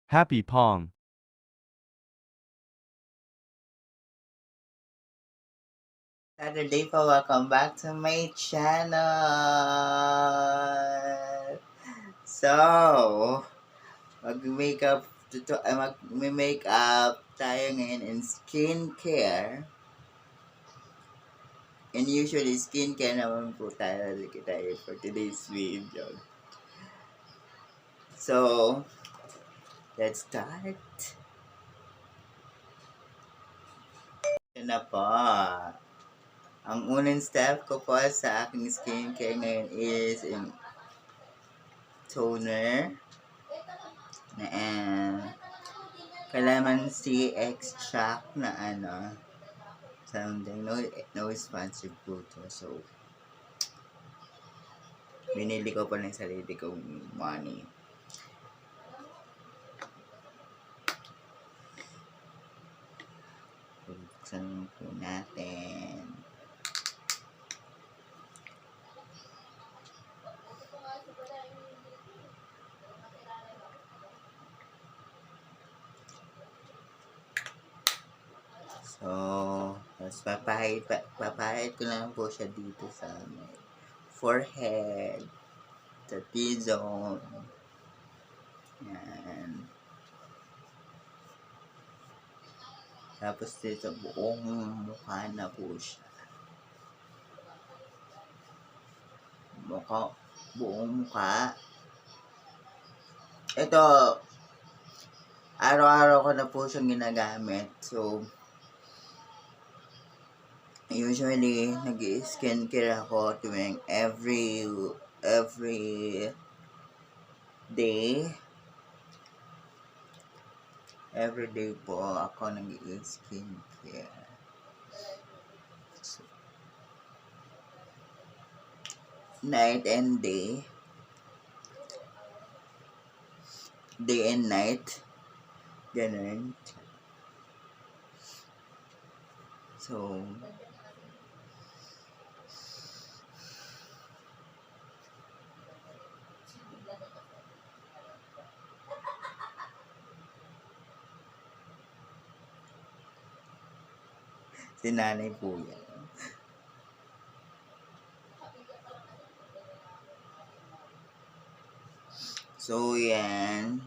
Happy Pong. Saturday po, welcome back to my channel. So, mag-makeup mag-makeup tayo ngayon in skincare. And usually skincare naman po tayo for today's video. So, let's start. Ito na po. Ang unang step ko po sa aking skincare ngayon is toner na calamansi extract na something, no sponsor po to. So, binili ko pa ng sarili kong money. Buksan po natin. So, tapos papahid ko lang po siya dito sa forehead, sa T-zone. Yan. Tapos dito buong mukha na po siya. Buong mukha. Ito, araw-araw ko na po siyang ginagamit. So, usually, nag-skincare ako tuwing every day. Every day po ako nag-skincare. So, night and day. Day and night. Ganun. So, si nanay po yan. So, yan.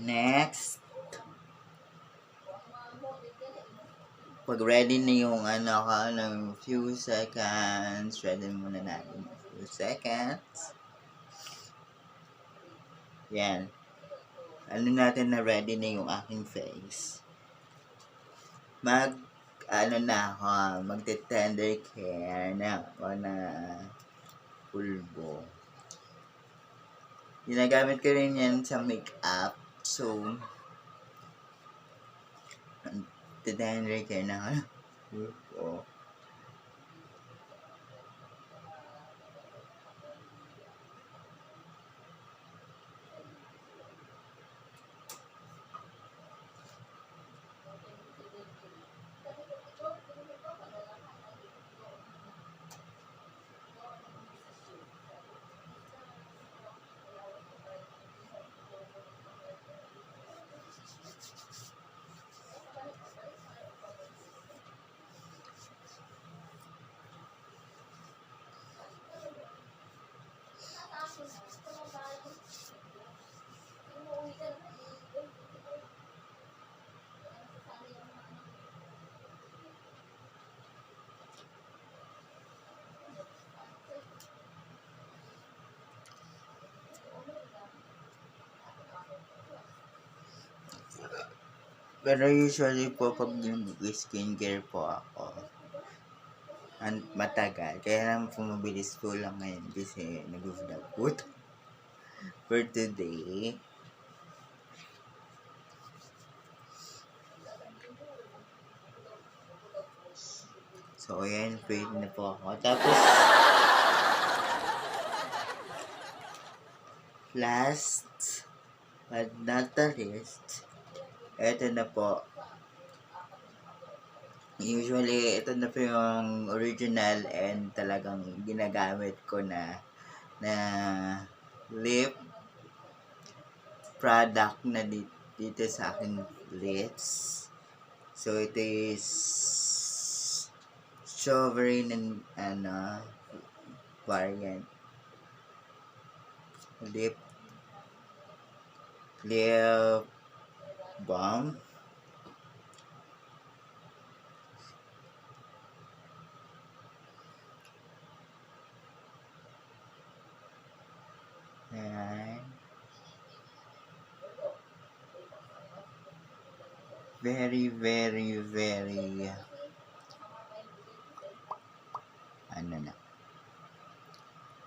Next. Pag ready na yung ng few seconds, ready muna natin ng few seconds. Yan. Natin na ready na yung aking face. Magte-tender care na ako na pulbo. Ginagamit ko rin yan sa makeup. So, tender care na ako. Pulbo. Pero usually po pag nag-skincare po ako, matagal. Kaya lang po mabilis ko lang ngayon kasi nag-vlog po for today. So, ayan, paid na po ako. Tapos, last but not the least, eto na po. Usually, ito na po yung original and talagang ginagamit ko na na lip product na dito sa aking lips. So, ito is strawberry na variant. Lip balm. Ayan. Very, very, very ano na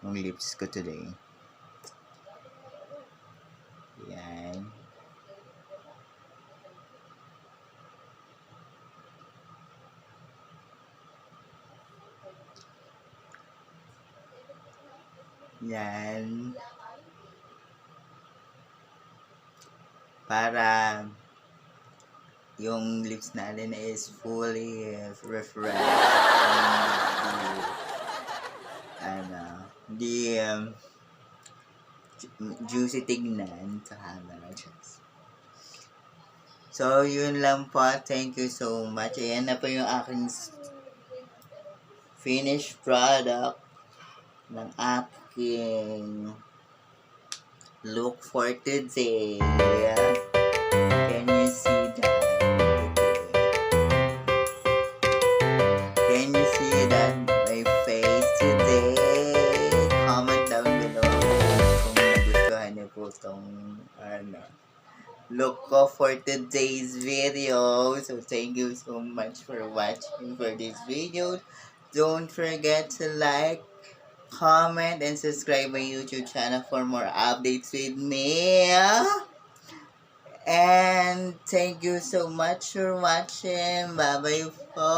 yung lips ko today. Yan. Yan. Para yung lips natin is fully refreshed. Di juicy tignan sa camera. So, yun lang po. Thank you so much. Ayan na po yung aking finished product ng aking look for today. Can you see that? Can you see that my face today? Comment down below kung nagustuhan niyo po itong look ko for today's video. So, thank you so much for watching for this video. Don't forget to like, comment, and subscribe my YouTube channel for more updates with me. And thank you so much for watching. Bye-bye po.